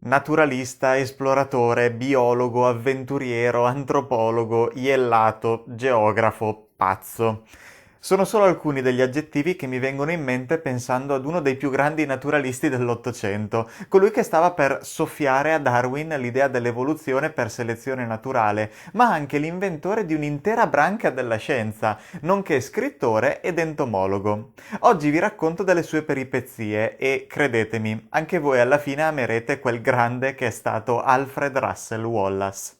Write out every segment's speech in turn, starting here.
Naturalista, esploratore, biologo, avventuriero, antropologo, iellato, geografo, pazzo. Sono solo alcuni degli aggettivi che mi vengono in mente pensando ad uno dei più grandi naturalisti dell'Ottocento, colui che stava per soffiare a Darwin l'idea dell'evoluzione per selezione naturale, ma anche l'inventore di un'intera branca della scienza, nonché scrittore ed entomologo. Oggi vi racconto delle sue peripezie e, credetemi, anche voi alla fine amerete quel grande che è stato Alfred Russel Wallace.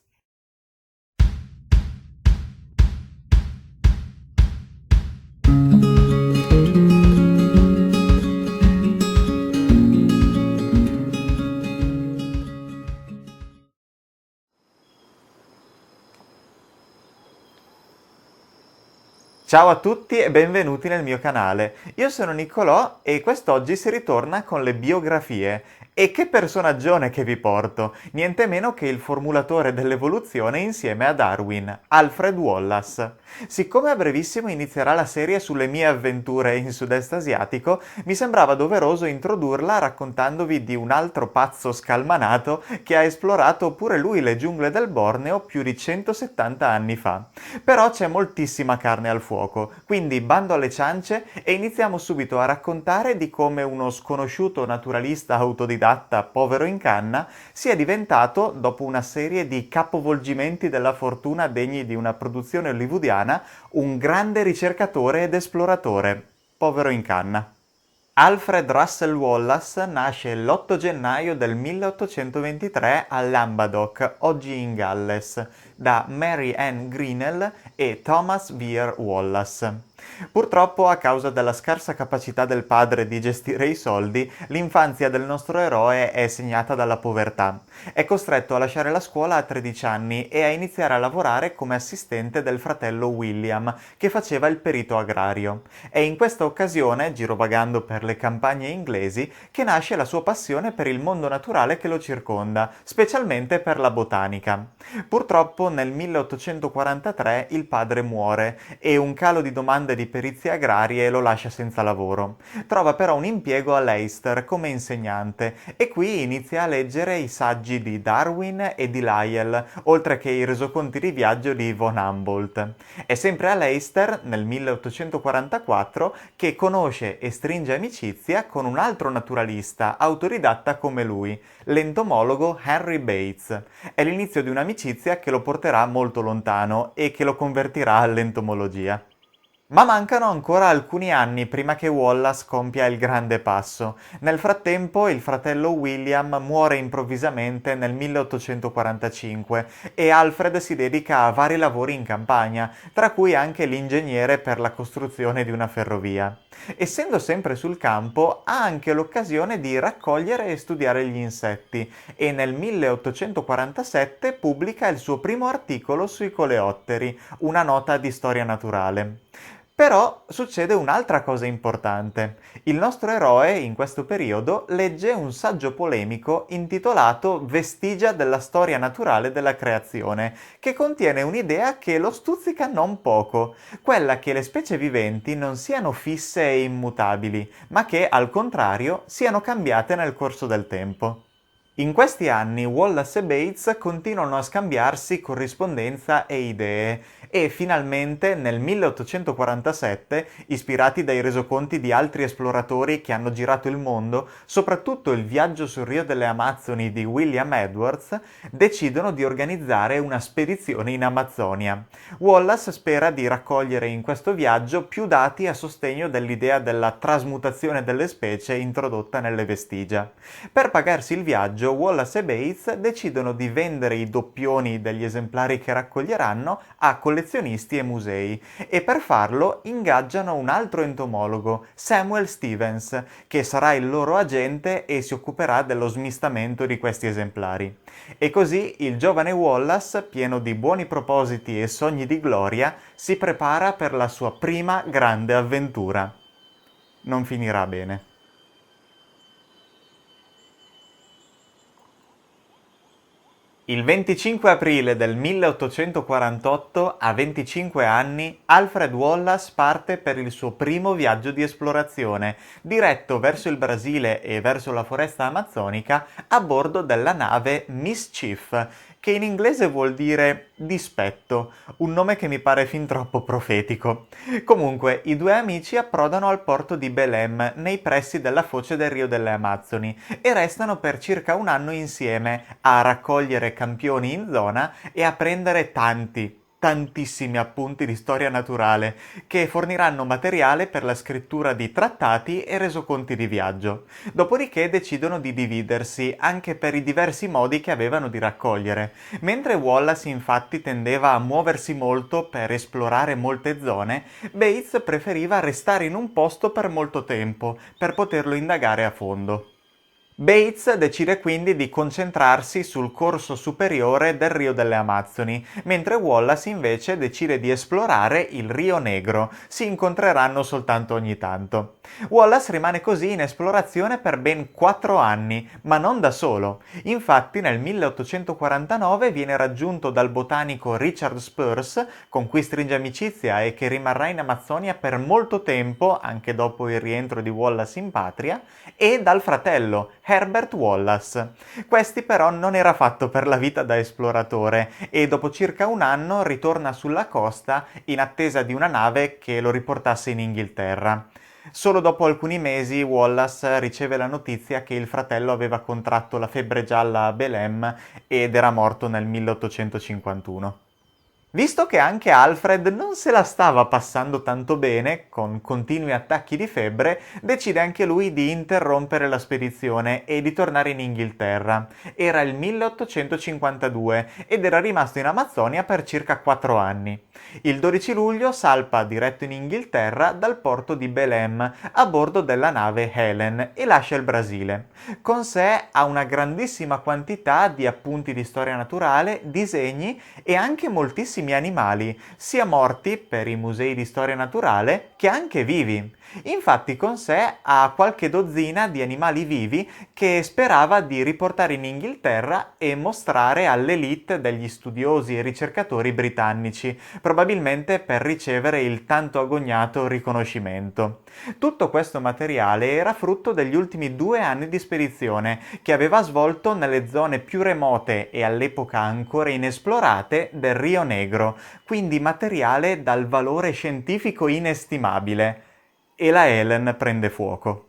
Ciao a tutti e benvenuti nel mio canale. Io sono Niccolò e quest'oggi si ritorna con le biografie. E che personaggione che vi porto! Niente meno che il formulatore dell'evoluzione insieme a Darwin, Alfred Wallace. Siccome a brevissimo inizierà la serie sulle mie avventure in sud-est asiatico, mi sembrava doveroso introdurla raccontandovi di un altro pazzo scalmanato che ha esplorato pure lui le giungle del Borneo più di 170 anni fa. Però c'è moltissima carne al fuoco, quindi bando alle ciance e iniziamo subito a raccontare di come uno sconosciuto naturalista autodidatta povero in canna sia diventato, dopo una serie di capovolgimenti della fortuna degni di una produzione hollywoodiana, un grande ricercatore ed esploratore. Povero in canna. Alfred Russel Wallace nasce l'8 gennaio del 1823 a Llanbadach, oggi in Galles, da Mary Ann Greenell e Thomas Weir Wallace. Purtroppo, a causa della scarsa capacità del padre di gestire i soldi, l'infanzia del nostro eroe è segnata dalla povertà. È costretto a lasciare la scuola a 13 anni e a iniziare a lavorare come assistente del fratello William, che faceva il perito agrario. È in questa occasione, girovagando per le campagne inglesi, che nasce la sua passione per il mondo naturale che lo circonda, specialmente per la botanica. Purtroppo nel 1843 il padre muore e un calo di domande di perizie agrarie lo lascia senza lavoro. Trova però un impiego a Leicester come insegnante e qui inizia a leggere i saggi di Darwin e di Lyell, oltre che i resoconti di viaggio di von Humboldt. È sempre a Leicester, nel 1844, che conosce e stringe amicizia con un altro naturalista autodidatta come lui, l'entomologo Henry Bates. È l'inizio di un'amicizia che lo porterà molto lontano e che lo convertirà all'entomologia. Ma mancano ancora alcuni anni prima che Wallace compia il grande passo. Nel frattempo il fratello William muore improvvisamente nel 1845 e Alfred si dedica a vari lavori in campagna, tra cui anche l'ingegnere per la costruzione di una ferrovia. Essendo sempre sul campo, ha anche l'occasione di raccogliere e studiare gli insetti e nel 1847 pubblica il suo primo articolo sui coleotteri, una nota di storia naturale. Però succede un'altra cosa importante. Il nostro eroe, in questo periodo, legge un saggio polemico intitolato Vestigia della storia naturale della creazione, che contiene un'idea che lo stuzzica non poco, quella che le specie viventi non siano fisse e immutabili, ma che, al contrario, siano cambiate nel corso del tempo. In questi anni Wallace e Bates continuano a scambiarsi corrispondenza e idee e finalmente nel 1847, ispirati dai resoconti di altri esploratori che hanno girato il mondo, soprattutto il viaggio sul Rio delle Amazzoni di William Edwards, decidono di organizzare una spedizione in Amazzonia. Wallace spera di raccogliere in questo viaggio più dati a sostegno dell'idea della trasmutazione delle specie introdotta nelle vestigia. Per pagarsi il viaggio, Wallace e Bates decidono di vendere i doppioni degli esemplari che raccoglieranno a collezionisti e musei e per farlo ingaggiano un altro entomologo, Samuel Stevens, che sarà il loro agente e si occuperà dello smistamento di questi esemplari. E così il giovane Wallace, pieno di buoni propositi e sogni di gloria, si prepara per la sua prima grande avventura. Non finirà bene. Il 25 aprile del 1848, a 25 anni, Alfred Wallace parte per il suo primo viaggio di esplorazione, diretto verso il Brasile e verso la foresta amazzonica a bordo della nave Mischief, che in inglese vuol dire dispetto, un nome che mi pare fin troppo profetico. Comunque, i due amici approdano al porto di Belém, nei pressi della foce del Rio delle Amazzoni, e restano per circa un anno insieme a raccogliere campioni in zona e a prendere tantissimi appunti di storia naturale che forniranno materiale per la scrittura di trattati e resoconti di viaggio. Dopodiché decidono di dividersi anche per i diversi modi che avevano di raccogliere. Mentre Wallace infatti tendeva a muoversi molto per esplorare molte zone, Bates preferiva restare in un posto per molto tempo per poterlo indagare a fondo. Bates decide quindi di concentrarsi sul corso superiore del Rio delle Amazzoni, mentre Wallace invece decide di esplorare il Rio Negro. Si incontreranno soltanto ogni tanto. Wallace rimane così in esplorazione per ben 4 anni, ma non da solo. Infatti nel 1849 viene raggiunto dal botanico Richard Spurs, con cui stringe amicizia e che rimarrà in Amazzonia per molto tempo, anche dopo il rientro di Wallace in patria, e dal fratello Herbert Wallace. Questi però non era fatto per la vita da esploratore e dopo circa un anno ritorna sulla costa in attesa di una nave che lo riportasse in Inghilterra. Solo dopo alcuni mesi Wallace riceve la notizia che il fratello aveva contratto la febbre gialla a Belém ed era morto nel 1851. Visto che anche Alfred non se la stava passando tanto bene, con continui attacchi di febbre, decide anche lui di interrompere la spedizione e di tornare in Inghilterra. Era il 1852 ed era rimasto in Amazzonia per circa 4 anni. Il 12 luglio salpa diretto in Inghilterra dal porto di Belém a bordo della nave Helen e lascia il Brasile. Con sé ha una grandissima quantità di appunti di storia naturale, disegni e anche moltissimi animali, sia morti per i musei di storia naturale che anche vivi. Infatti con sé ha qualche dozzina di animali vivi che sperava di riportare in Inghilterra e mostrare all'elite degli studiosi e ricercatori britannici, probabilmente per ricevere il tanto agognato riconoscimento. Tutto questo materiale era frutto degli ultimi 2 anni di spedizione che aveva svolto nelle zone più remote e all'epoca ancora inesplorate del Rio Negro, quindi materiale dal valore scientifico inestimabile. E la Helen prende fuoco.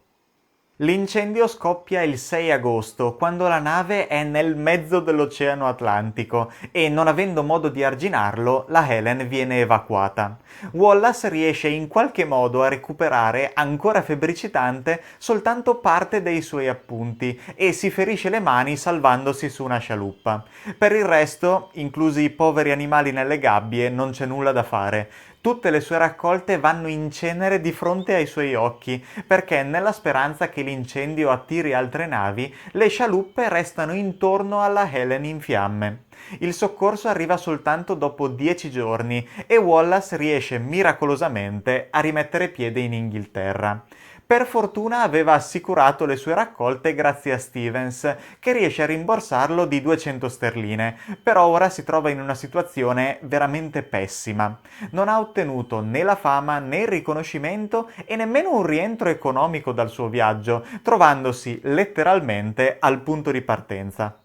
L'incendio scoppia il 6 agosto, quando la nave è nel mezzo dell'Oceano Atlantico e, non avendo modo di arginarlo, la Helen viene evacuata. Wallace riesce in qualche modo a recuperare, ancora febbricitante, soltanto parte dei suoi appunti e si ferisce le mani salvandosi su una scialuppa. Per il resto, inclusi i poveri animali nelle gabbie, non c'è nulla da fare. Tutte le sue raccolte vanno in cenere di fronte ai suoi occhi, perché nella speranza che l'incendio attiri altre navi, le scialuppe restano intorno alla Helen in fiamme. Il soccorso arriva soltanto dopo 10 giorni e Wallace riesce miracolosamente a rimettere piede in Inghilterra. Per fortuna aveva assicurato le sue raccolte grazie a Stevens, che riesce a rimborsarlo di 200 sterline, però ora si trova in una situazione veramente pessima. Non ha ottenuto né la fama né il riconoscimento e nemmeno un rientro economico dal suo viaggio, trovandosi letteralmente al punto di partenza.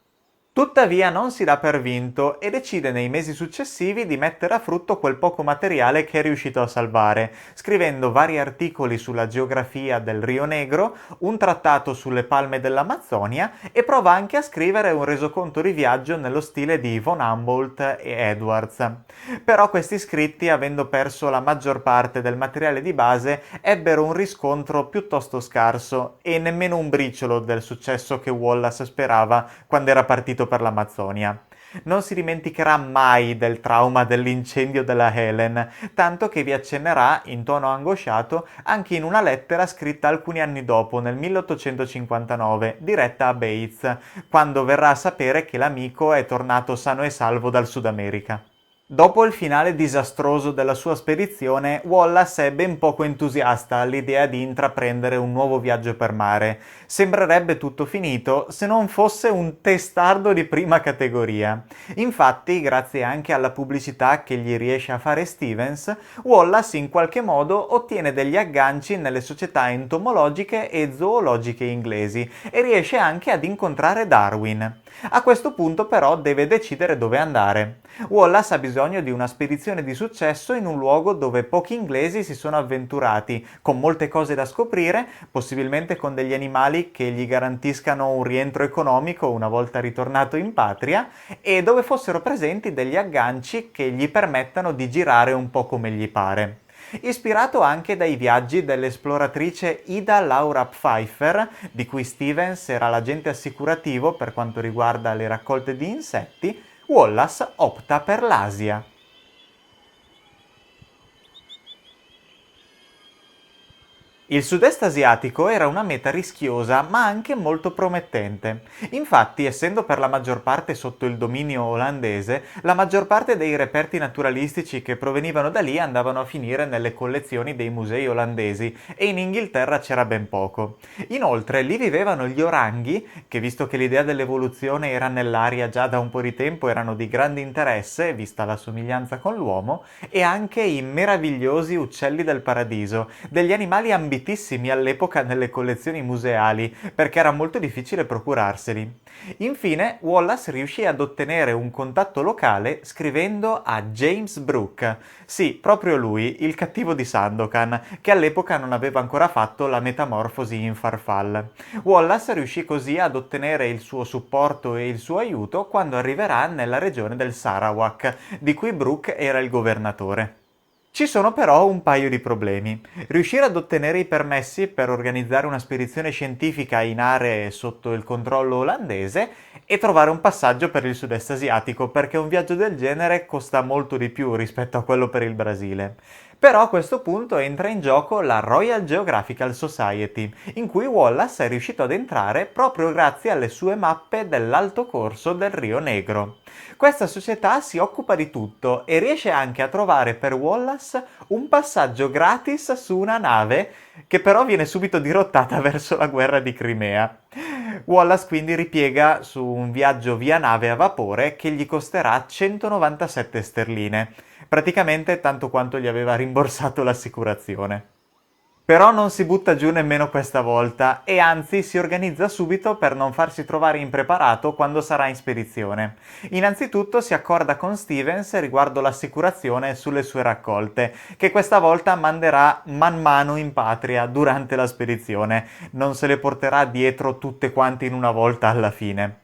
Tuttavia non si dà per vinto e decide nei mesi successivi di mettere a frutto quel poco materiale che è riuscito a salvare, scrivendo vari articoli sulla geografia del Rio Negro, un trattato sulle palme dell'Amazzonia e prova anche a scrivere un resoconto di viaggio nello stile di von Humboldt e Edwards. Però questi scritti, avendo perso la maggior parte del materiale di base, ebbero un riscontro piuttosto scarso e nemmeno un briciolo del successo che Wallace sperava quando era partito per l'Amazzonia. Non si dimenticherà mai del trauma dell'incendio della Helen, tanto che vi accennerà, in tono angosciato, anche in una lettera scritta alcuni anni dopo, nel 1859, diretta a Bates, quando verrà a sapere che l'amico è tornato sano e salvo dal Sud America. Dopo il finale disastroso della sua spedizione, Wallace è ben poco entusiasta all'idea di intraprendere un nuovo viaggio per mare. Sembrerebbe tutto finito se non fosse un testardo di prima categoria. Infatti, grazie anche alla pubblicità che gli riesce a fare Stevens, Wallace in qualche modo ottiene degli agganci nelle società entomologiche e zoologiche inglesi e riesce anche ad incontrare Darwin. A questo punto però deve decidere dove andare. Wallace ha bisogno di una spedizione di successo in un luogo dove pochi inglesi si sono avventurati, con molte cose da scoprire, possibilmente con degli animali che gli garantiscano un rientro economico una volta ritornato in patria, e dove fossero presenti degli agganci che gli permettano di girare un po' come gli pare. Ispirato anche dai viaggi dell'esploratrice Ida Laura Pfeiffer, di cui Stevens era l'agente assicurativo per quanto riguarda le raccolte di insetti, Wallace opta per l'Asia. Il sud-est asiatico era una meta rischiosa ma anche molto promettente. Infatti, essendo per la maggior parte sotto il dominio olandese, la maggior parte dei reperti naturalistici che provenivano da lì andavano a finire nelle collezioni dei musei olandesi e in Inghilterra c'era ben poco. Inoltre, lì vivevano gli oranghi, che visto che l'idea dell'evoluzione era nell'aria già da un po' di tempo, erano di grande interesse, vista la somiglianza con l'uomo, e anche i meravigliosi uccelli del paradiso, degli animali ambitissimi all'epoca nelle collezioni museali, perché era molto difficile procurarseli. Infine, Wallace riuscì ad ottenere un contatto locale scrivendo a James Brooke, sì, proprio lui, il cattivo di Sandokan, che all'epoca non aveva ancora fatto la metamorfosi in farfalla. Wallace riuscì così ad ottenere il suo supporto e il suo aiuto quando arriverà nella regione del Sarawak, di cui Brooke era il governatore. Ci sono però un paio di problemi. Riuscire ad ottenere i permessi per organizzare una spedizione scientifica in aree sotto il controllo olandese e trovare un passaggio per il sud-est asiatico, perché un viaggio del genere costa molto di più rispetto a quello per il Brasile. Però a questo punto entra in gioco la Royal Geographical Society, in cui Wallace è riuscito ad entrare proprio grazie alle sue mappe dell'alto corso del Rio Negro. Questa società si occupa di tutto e riesce anche a trovare per Wallace un passaggio gratis su una nave che però viene subito dirottata verso la guerra di Crimea. Wallace quindi ripiega su un viaggio via nave a vapore che gli costerà 197 sterline, praticamente tanto quanto gli aveva rimborsato l'assicurazione. Però non si butta giù nemmeno questa volta e anzi si organizza subito per non farsi trovare impreparato quando sarà in spedizione. Innanzitutto si accorda con Stevens riguardo l'assicurazione sulle sue raccolte, che questa volta manderà man mano in patria durante la spedizione, non se le porterà dietro tutte quante in una volta alla fine.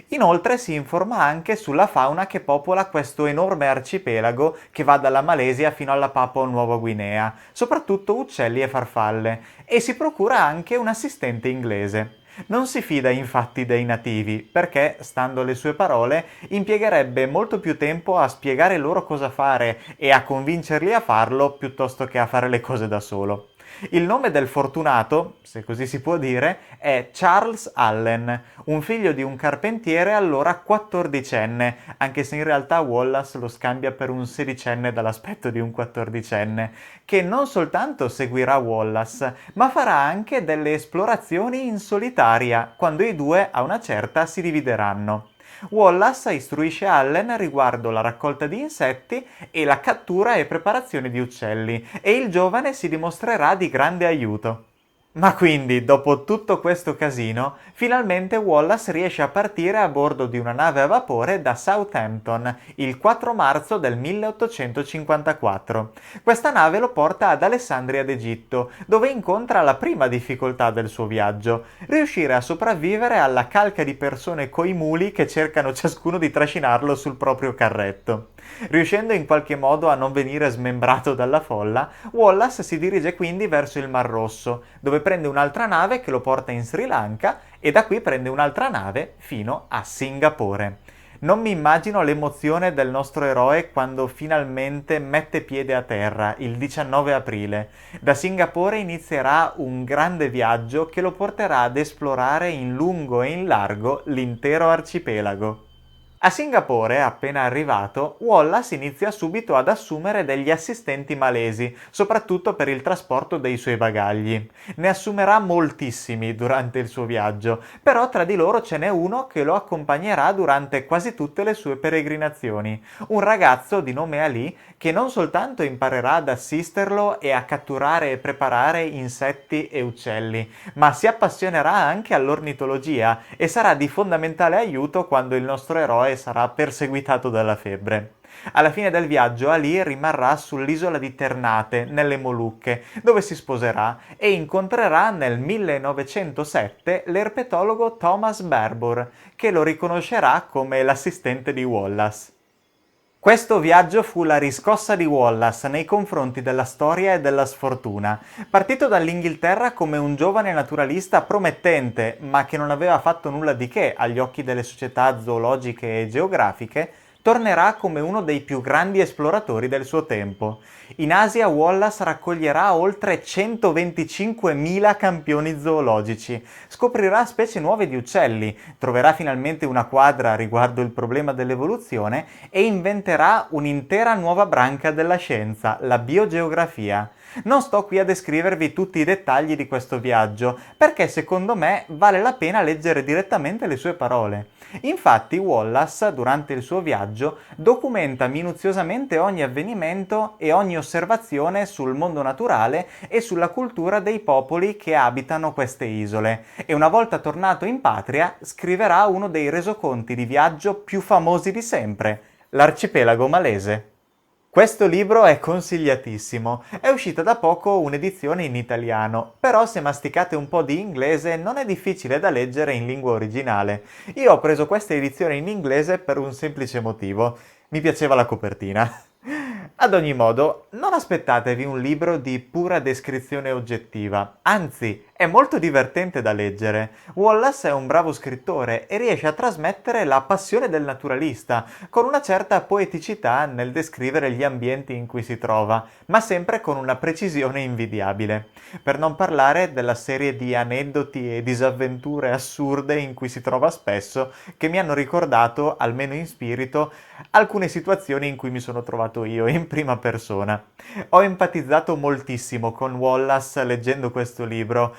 Inoltre si informa anche sulla fauna che popola questo enorme arcipelago che va dalla Malesia fino alla Papua Nuova Guinea, soprattutto uccelli e farfalle, e si procura anche un assistente inglese. Non si fida infatti dei nativi, perché, stando alle sue parole, impiegherebbe molto più tempo a spiegare loro cosa fare e a convincerli a farlo piuttosto che a fare le cose da solo. Il nome del fortunato, se così si può dire, è Charles Allen, un figlio di un carpentiere allora quattordicenne, anche se in realtà Wallace lo scambia per un sedicenne dall'aspetto di un quattordicenne, che non soltanto seguirà Wallace, ma farà anche delle esplorazioni in solitaria, quando i due a una certa si divideranno. Wallace istruisce Allen riguardo la raccolta di insetti e la cattura e preparazione di uccelli, e il giovane si dimostrerà di grande aiuto. Ma quindi, dopo tutto questo casino, finalmente Wallace riesce a partire a bordo di una nave a vapore da Southampton il 4 marzo del 1854. Questa nave lo porta ad Alessandria d'Egitto, dove incontra la prima difficoltà del suo viaggio: riuscire a sopravvivere alla calca di persone coi muli che cercano ciascuno di trascinarlo sul proprio carretto. Riuscendo in qualche modo a non venire smembrato dalla folla, Wallace si dirige quindi verso il Mar Rosso, dove prende un'altra nave che lo porta in Sri Lanka e da qui prende un'altra nave fino a Singapore. Non mi immagino l'emozione del nostro eroe quando finalmente mette piede a terra il 19 aprile. Da Singapore inizierà un grande viaggio che lo porterà ad esplorare in lungo e in largo l'intero arcipelago. A Singapore, appena arrivato, Wallace inizia subito ad assumere degli assistenti malesi, soprattutto per il trasporto dei suoi bagagli. Ne assumerà moltissimi durante il suo viaggio, però tra di loro ce n'è uno che lo accompagnerà durante quasi tutte le sue peregrinazioni, un ragazzo di nome Ali che non soltanto imparerà ad assisterlo e a catturare e preparare insetti e uccelli, ma si appassionerà anche all'ornitologia e sarà di fondamentale aiuto quando il nostro eroe sarà perseguitato dalla febbre. Alla fine del viaggio Ali rimarrà sull'isola di Ternate, nelle Molucche, dove si sposerà e incontrerà nel 1907 l'erpetologo Thomas Barbour, che lo riconoscerà come l'assistente di Wallace. Questo viaggio fu la riscossa di Wallace nei confronti della storia e della sfortuna. Partito dall'Inghilterra come un giovane naturalista promettente, ma che non aveva fatto nulla di che agli occhi delle società zoologiche e geografiche, tornerà come uno dei più grandi esploratori del suo tempo. In Asia Wallace raccoglierà oltre 125.000 campioni zoologici, scoprirà specie nuove di uccelli, troverà finalmente una quadra riguardo il problema dell'evoluzione e inventerà un'intera nuova branca della scienza, la biogeografia. Non sto qui a descrivervi tutti i dettagli di questo viaggio, perché secondo me vale la pena leggere direttamente le sue parole. Infatti Wallace, durante il suo viaggio, documenta minuziosamente ogni avvenimento e ogni osservazione sul mondo naturale e sulla cultura dei popoli che abitano queste isole, e una volta tornato in patria scriverà uno dei resoconti di viaggio più famosi di sempre, l'Arcipelago Malese. Questo libro è consigliatissimo, è uscita da poco un'edizione in italiano, però se masticate un po' di inglese non è difficile da leggere in lingua originale. Io ho preso questa edizione in inglese per un semplice motivo: mi piaceva la copertina. Ad ogni modo, non aspettatevi un libro di pura descrizione oggettiva, anzi, è molto divertente da leggere. Wallace è un bravo scrittore e riesce a trasmettere la passione del naturalista, con una certa poeticità nel descrivere gli ambienti in cui si trova, ma sempre con una precisione invidiabile. Per non parlare della serie di aneddoti e disavventure assurde in cui si trova spesso, che mi hanno ricordato, almeno in spirito, alcune situazioni in cui mi sono trovato io in prima persona. Ho empatizzato moltissimo con Wallace leggendo questo libro,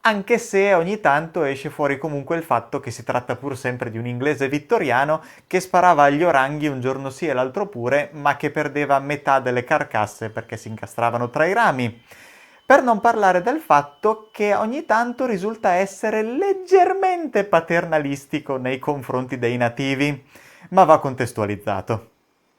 anche se ogni tanto esce fuori comunque il fatto che si tratta pur sempre di un inglese vittoriano che sparava agli oranghi un giorno sì e l'altro pure, ma che perdeva metà delle carcasse perché si incastravano tra i rami. Per non parlare del fatto che ogni tanto risulta essere leggermente paternalistico nei confronti dei nativi, ma va contestualizzato.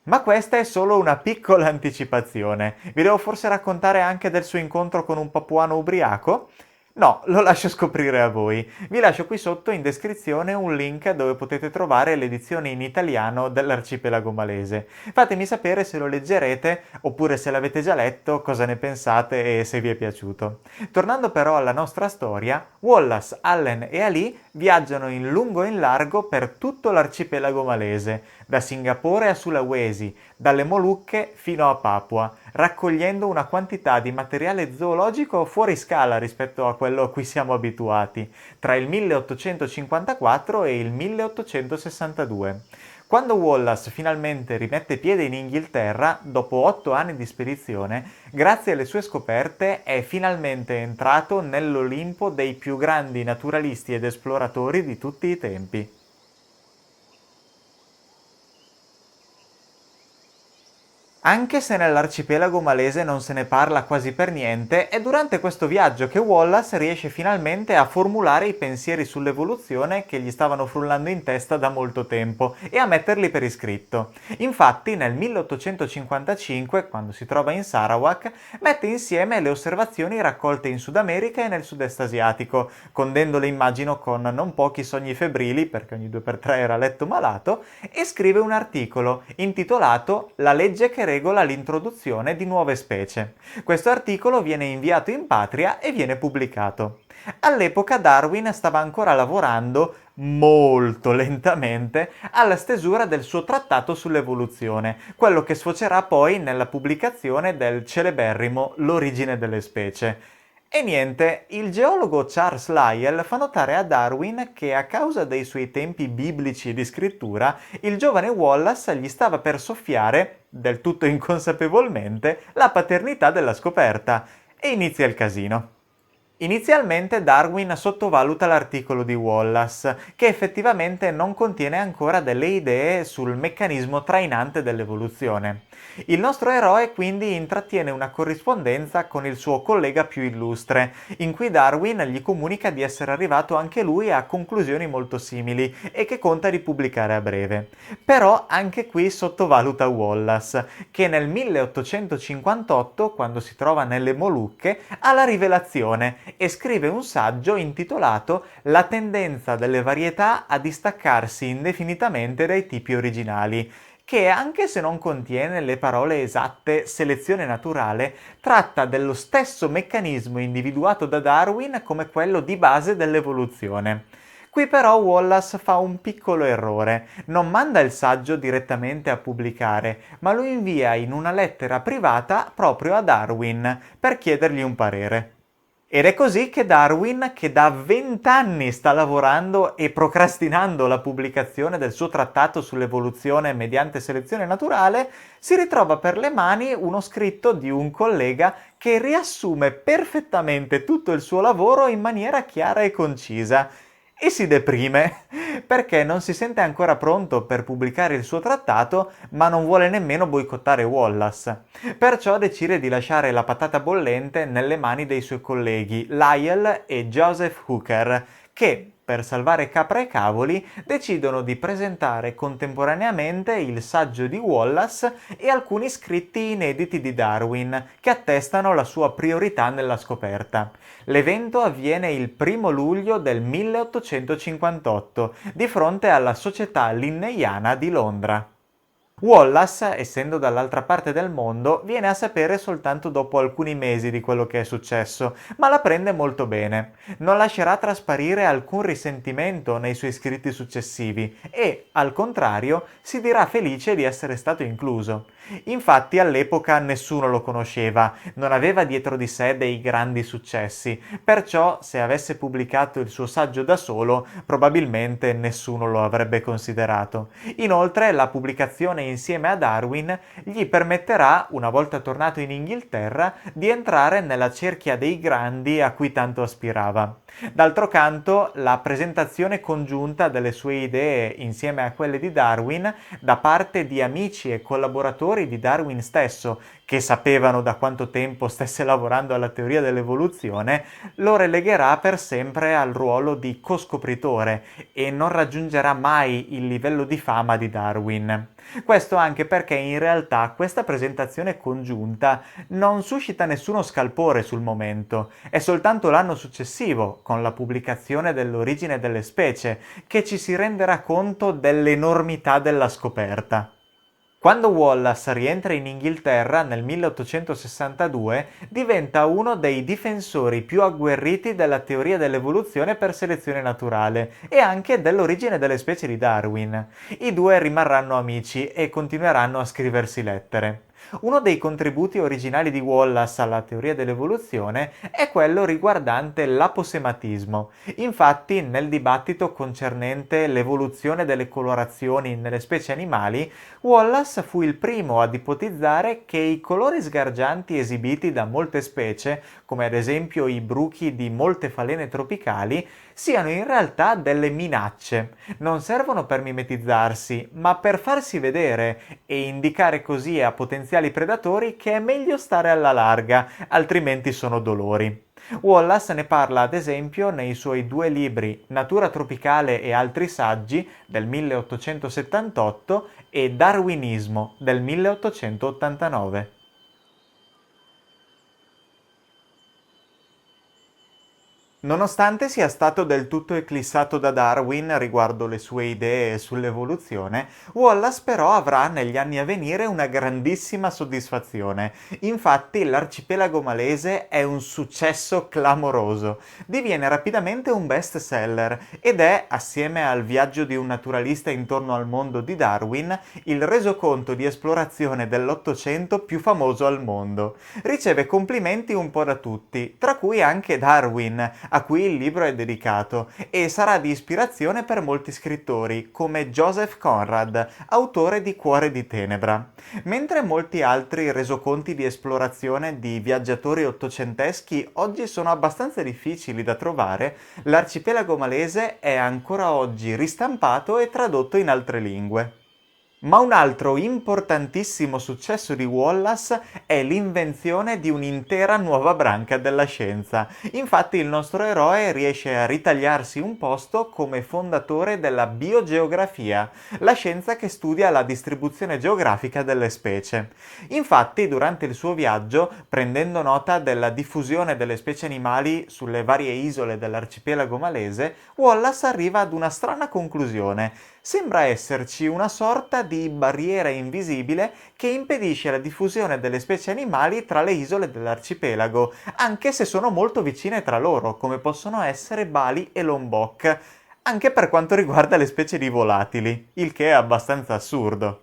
Ma questa è solo una piccola anticipazione. Vi devo forse raccontare anche del suo incontro con un papuano ubriaco? No, lo lascio scoprire a voi. Vi lascio qui sotto in descrizione un link dove potete trovare l'edizione in italiano dell'Arcipelago Malese. Fatemi sapere se lo leggerete oppure se l'avete già letto, cosa ne pensate e se vi è piaciuto. Tornando però alla nostra storia, Wallace, Allen e Ali viaggiano in lungo e in largo per tutto l'Arcipelago Malese, da Singapore a Sulawesi, dalle Molucche fino a Papua, raccogliendo una quantità di materiale zoologico fuori scala rispetto a quello a cui siamo abituati, tra il 1854 e il 1862. Quando Wallace finalmente rimette piede in Inghilterra, dopo 8 anni di spedizione, grazie alle sue scoperte è finalmente entrato nell'Olimpo dei più grandi naturalisti ed esploratori di tutti i tempi. Anche se nell'arcipelago malese non se ne parla quasi per niente, è durante questo viaggio che Wallace riesce finalmente a formulare i pensieri sull'evoluzione che gli stavano frullando in testa da molto tempo e a metterli per iscritto. Infatti, nel 1855, quando si trova in Sarawak, mette insieme le osservazioni raccolte in Sud America e nel sud-est asiatico, condendole immagino con non pochi sogni febbrili, perché ogni 2x3 era letto malato, e scrive un articolo intitolato La legge che regola l'introduzione di nuove specie. Questo articolo viene inviato in patria e viene pubblicato. All'epoca Darwin stava ancora lavorando molto lentamente alla stesura del suo trattato sull'evoluzione, quello che sfocerà poi nella pubblicazione del celeberrimo L'origine delle specie. E niente, il geologo Charles Lyell fa notare a Darwin che a causa dei suoi tempi biblici e di scrittura, il giovane Wallace gli stava per soffiare, del tutto inconsapevolmente, la paternità della scoperta. E inizia il casino. Inizialmente Darwin sottovaluta l'articolo di Wallace, che effettivamente non contiene ancora delle idee sul meccanismo trainante dell'evoluzione. Il nostro eroe quindi intrattiene una corrispondenza con il suo collega più illustre, in cui Darwin gli comunica di essere arrivato anche lui a conclusioni molto simili e che conta di pubblicare a breve. Però anche qui sottovaluta Wallace, che nel 1858, quando si trova nelle Molucche, ha la rivelazione e scrive un saggio intitolato La tendenza delle varietà a distaccarsi indefinitamente dai tipi originali, che anche se non contiene le parole esatte selezione naturale, tratta dello stesso meccanismo individuato da Darwin come quello di base dell'evoluzione. Qui però Wallace fa un piccolo errore, non manda il saggio direttamente a pubblicare, ma lo invia in una lettera privata proprio a Darwin per chiedergli un parere. Ed è così che Darwin, che da 20 anni sta lavorando e procrastinando la pubblicazione del suo trattato sull'evoluzione mediante selezione naturale, si ritrova per le mani uno scritto di un collega che riassume perfettamente tutto il suo lavoro in maniera chiara e concisa. E si deprime perché non si sente ancora pronto per pubblicare il suo trattato, ma non vuole nemmeno boicottare Wallace. Perciò decide di lasciare la patata bollente nelle mani dei suoi colleghi Lyell e Joseph Hooker, che, per salvare capra e cavoli, decidono di presentare contemporaneamente il saggio di Wallace e alcuni scritti inediti di Darwin, che attestano la sua priorità nella scoperta. L'evento avviene il 1 luglio del 1858, di fronte alla Società Linneyana di Londra. Wallace, essendo dall'altra parte del mondo, viene a sapere soltanto dopo alcuni mesi di quello che è successo, ma la prende molto bene. Non lascerà trasparire alcun risentimento nei suoi scritti successivi e, al contrario, si dirà felice di essere stato incluso. Infatti all'epoca nessuno lo conosceva, non aveva dietro di sé dei grandi successi, perciò se avesse pubblicato il suo saggio da solo, probabilmente nessuno lo avrebbe considerato. Inoltre la pubblicazione insieme a Darwin gli permetterà, una volta tornato in Inghilterra, di entrare nella cerchia dei grandi a cui tanto aspirava. D'altro canto, la presentazione congiunta delle sue idee insieme a quelle di Darwin da parte di amici e collaboratori di Darwin stesso, che sapevano da quanto tempo stesse lavorando alla teoria dell'evoluzione, lo relegherà per sempre al ruolo di coscopritore e non raggiungerà mai il livello di fama di Darwin. Questo anche perché in realtà questa presentazione congiunta non suscita nessuno scalpore sul momento, è soltanto l'anno successivo, con la pubblicazione dell'origine delle specie, che ci si renderà conto dell'enormità della scoperta. Quando Wallace rientra in Inghilterra nel 1862, diventa uno dei difensori più agguerriti della teoria dell'evoluzione per selezione naturale e anche dell'origine delle specie di Darwin. I due rimarranno amici e continueranno a scriversi lettere. Uno dei contributi originali di Wallace alla teoria dell'evoluzione è quello riguardante l'aposematismo. Infatti, nel dibattito concernente l'evoluzione delle colorazioni nelle specie animali, Wallace fu il primo ad ipotizzare che i colori sgargianti esibiti da molte specie, come ad esempio i bruchi di molte falene tropicali, siano in realtà delle minacce. Non servono per mimetizzarsi, ma per farsi vedere e indicare così a potenziali predatori che è meglio stare alla larga, altrimenti sono dolori. Wallace ne parla ad esempio nei suoi due libri Natura tropicale e altri saggi del 1878 e Darwinismo del 1889. Nonostante sia stato del tutto eclissato da Darwin riguardo le sue idee sull'evoluzione, Wallace però avrà negli anni a venire una grandissima soddisfazione. Infatti l'arcipelago malese è un successo clamoroso, diviene rapidamente un best seller ed è, assieme al Viaggio di un naturalista intorno al mondo di Darwin, il resoconto di esplorazione dell'Ottocento più famoso al mondo. Riceve complimenti un po' da tutti, tra cui anche Darwin, a cui il libro è dedicato, e sarà di ispirazione per molti scrittori, come Joseph Conrad, autore di Cuore di Tenebra. Mentre molti altri resoconti di esplorazione di viaggiatori ottocenteschi oggi sono abbastanza difficili da trovare, l'arcipelago malese è ancora oggi ristampato e tradotto in altre lingue. Ma un altro importantissimo successo di Wallace è l'invenzione di un'intera nuova branca della scienza. Infatti il nostro eroe riesce a ritagliarsi un posto come fondatore della biogeografia, la scienza che studia la distribuzione geografica delle specie. Infatti, durante il suo viaggio, prendendo nota della diffusione delle specie animali sulle varie isole dell'arcipelago malese, Wallace arriva ad una strana conclusione. Sembra esserci una sorta di barriera invisibile che impedisce la diffusione delle specie animali tra le isole dell'arcipelago, anche se sono molto vicine tra loro, come possono essere Bali e Lombok, anche per quanto riguarda le specie di volatili, il che è abbastanza assurdo.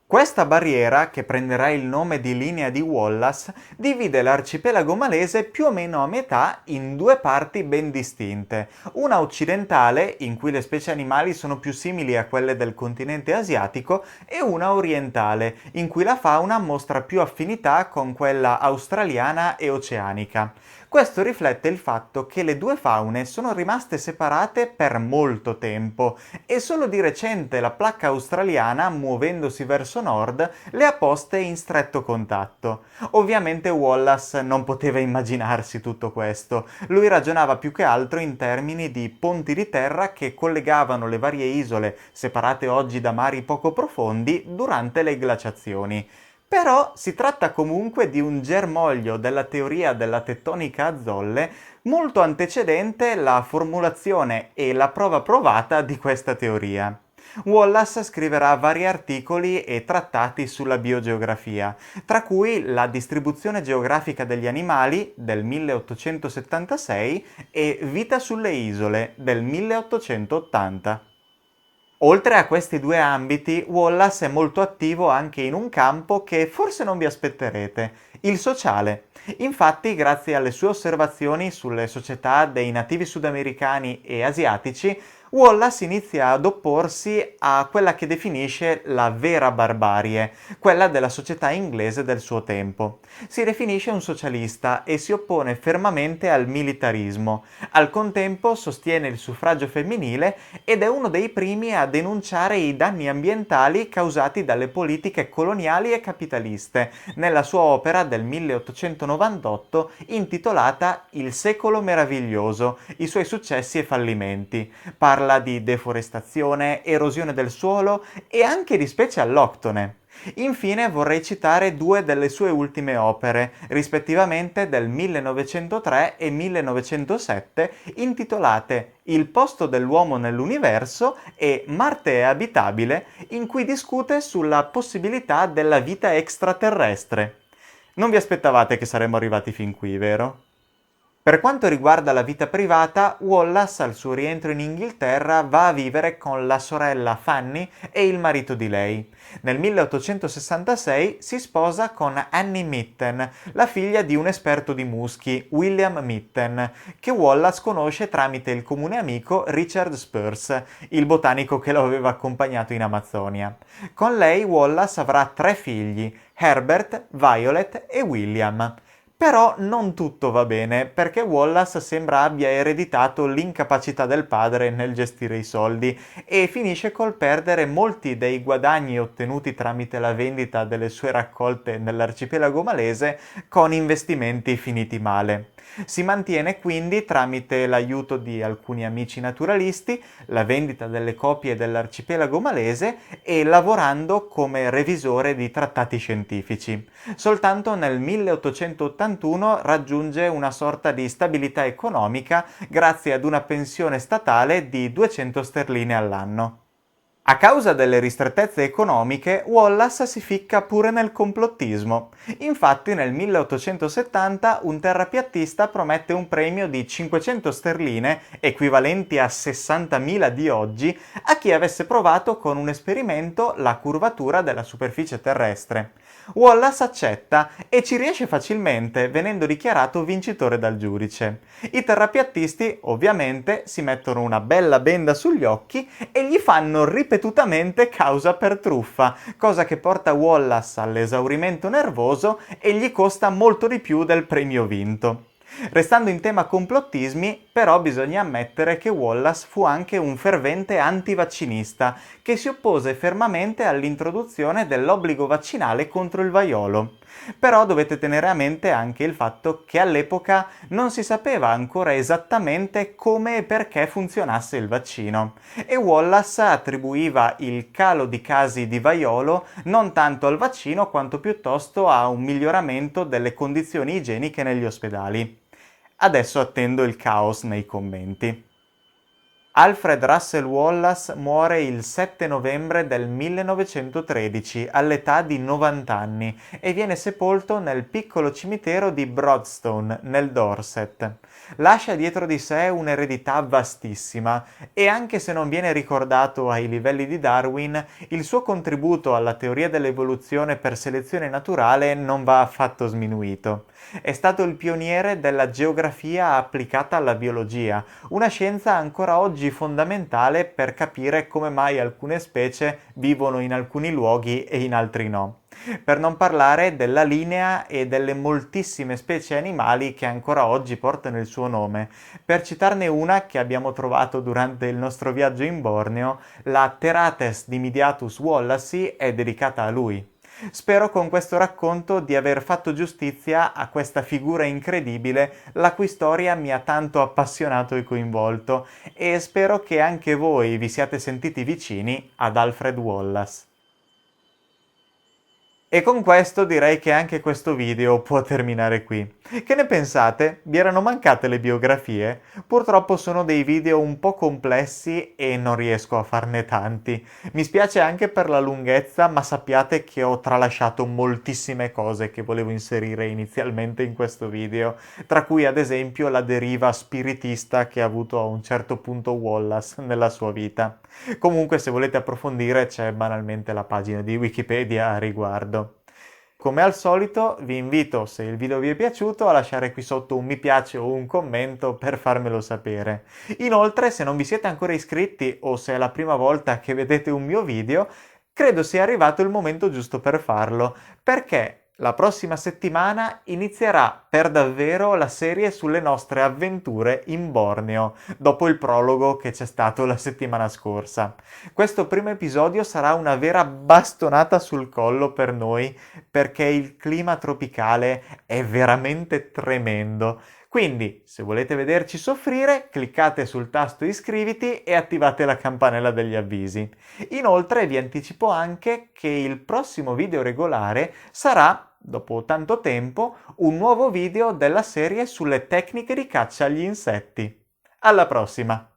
Questa barriera, che prenderà il nome di linea di Wallace, divide l'arcipelago malese più o meno a metà in due parti ben distinte. Una occidentale, in cui le specie animali sono più simili a quelle del continente asiatico, e una orientale, in cui la fauna mostra più affinità con quella australiana e oceanica. Questo riflette il fatto che le due faune sono rimaste separate per molto tempo e solo di recente la placca australiana, muovendosi verso nord, le ha poste in stretto contatto. Ovviamente Wallace non poteva immaginarsi tutto questo. Lui ragionava più che altro in termini di ponti di terra che collegavano le varie isole, separate oggi da mari poco profondi, durante le glaciazioni. Però si tratta comunque di un germoglio della teoria della tettonica a zolle molto antecedente la formulazione e la prova provata di questa teoria. Wallace scriverà vari articoli e trattati sulla biogeografia, tra cui La distribuzione geografica degli animali del 1876 e Vita sulle isole del 1880. Oltre a questi due ambiti, Wallace è molto attivo anche in un campo che forse non vi aspetterete, il sociale. Infatti, grazie alle sue osservazioni sulle società dei nativi sudamericani e asiatici, Wallace inizia ad opporsi a quella che definisce la vera barbarie, quella della società inglese del suo tempo. Si definisce un socialista e si oppone fermamente al militarismo. Al contempo sostiene il suffragio femminile ed è uno dei primi a denunciare i danni ambientali causati dalle politiche coloniali e capitaliste, nella sua opera del 1898 intitolata Il secolo meraviglioso, i suoi successi e fallimenti. Parla di deforestazione, erosione del suolo e anche di specie alloctone. Infine vorrei citare due delle sue ultime opere, rispettivamente del 1903 e 1907, intitolate Il posto dell'uomo nell'universo e Marte è abitabile, in cui discute sulla possibilità della vita extraterrestre. Non vi aspettavate che saremmo arrivati fin qui, vero? Per quanto riguarda la vita privata, Wallace al suo rientro in Inghilterra va a vivere con la sorella Fanny e il marito di lei. Nel 1866 si sposa con Annie Mitten, la figlia di un esperto di muschi, William Mitten, che Wallace conosce tramite il comune amico Richard Spurs, il botanico che lo aveva accompagnato in Amazzonia. Con lei Wallace avrà 3 figli, Herbert, Violet e William. Però non tutto va bene, perché Wallace sembra abbia ereditato l'incapacità del padre nel gestire i soldi e finisce col perdere molti dei guadagni ottenuti tramite la vendita delle sue raccolte nell'arcipelago malese con investimenti finiti male. Si mantiene quindi tramite l'aiuto di alcuni amici naturalisti, la vendita delle copie dell'arcipelago malese e lavorando come revisore di trattati scientifici. Soltanto nel 1881 raggiunge una sorta di stabilità economica grazie ad una pensione statale di 200 sterline all'anno. A causa delle ristrettezze economiche, Wallace si ficca pure nel complottismo. Infatti nel 1870 un terrapiattista promette un premio di 500 sterline, equivalenti a 60.000 di oggi, a chi avesse provato con un esperimento la curvatura della superficie terrestre. Wallace accetta e ci riesce facilmente, venendo dichiarato vincitore dal giudice. I terrapiattisti, ovviamente, si mettono una bella benda sugli occhi e gli fanno ripetutamente causa per truffa, cosa che porta Wallace all'esaurimento nervoso e gli costa molto di più del premio vinto. Restando in tema complottismi, però bisogna ammettere che Wallace fu anche un fervente antivaccinista, che si oppose fermamente all'introduzione dell'obbligo vaccinale contro il vaiolo. Però dovete tenere a mente anche il fatto che all'epoca non si sapeva ancora esattamente come e perché funzionasse il vaccino, e Wallace attribuiva il calo di casi di vaiolo non tanto al vaccino quanto piuttosto a un miglioramento delle condizioni igieniche negli ospedali. Adesso attendo il caos nei commenti. Alfred Russel Wallace muore il 7 novembre del 1913 all'età di 90 anni e viene sepolto nel piccolo cimitero di Broadstone, nel Dorset. Lascia dietro di sé un'eredità vastissima e anche se non viene ricordato ai livelli di Darwin, il suo contributo alla teoria dell'evoluzione per selezione naturale non va affatto sminuito. È stato il pioniere della geografia applicata alla biologia, una scienza ancora oggi fondamentale per capire come mai alcune specie vivono in alcuni luoghi e in altri no. Per non parlare della linea e delle moltissime specie animali che ancora oggi portano il suo nome. Per citarne una che abbiamo trovato durante il nostro viaggio in Borneo, la Terates dimidiatus wallacei è dedicata a lui. Spero con questo racconto di aver fatto giustizia a questa figura incredibile la cui storia mi ha tanto appassionato e coinvolto, e spero che anche voi vi siate sentiti vicini ad Alfred Wallace. E con questo direi che anche questo video può terminare qui. Che ne pensate? Vi erano mancate le biografie? Purtroppo sono dei video un po' complessi e non riesco a farne tanti. Mi spiace anche per la lunghezza, ma sappiate che ho tralasciato moltissime cose che volevo inserire inizialmente in questo video, tra cui ad esempio la deriva spiritista che ha avuto a un certo punto Wallace nella sua vita. Comunque, se volete approfondire, c'è banalmente la pagina di Wikipedia a riguardo. Come al solito vi invito, se il video vi è piaciuto, a lasciare qui sotto un mi piace o un commento per farmelo sapere. Inoltre, se non vi siete ancora iscritti o se è la prima volta che vedete un mio video, credo sia arrivato il momento giusto per farlo, perché la prossima settimana inizierà per davvero la serie sulle nostre avventure in Borneo, dopo il prologo che c'è stato la settimana scorsa. Questo primo episodio sarà una vera bastonata sul collo per noi, perché il clima tropicale è veramente tremendo. Quindi, se volete vederci soffrire, cliccate sul tasto iscriviti e attivate la campanella degli avvisi. Inoltre vi anticipo anche che il prossimo video regolare sarà, dopo tanto tempo, un nuovo video della serie sulle tecniche di caccia agli insetti. Alla prossima!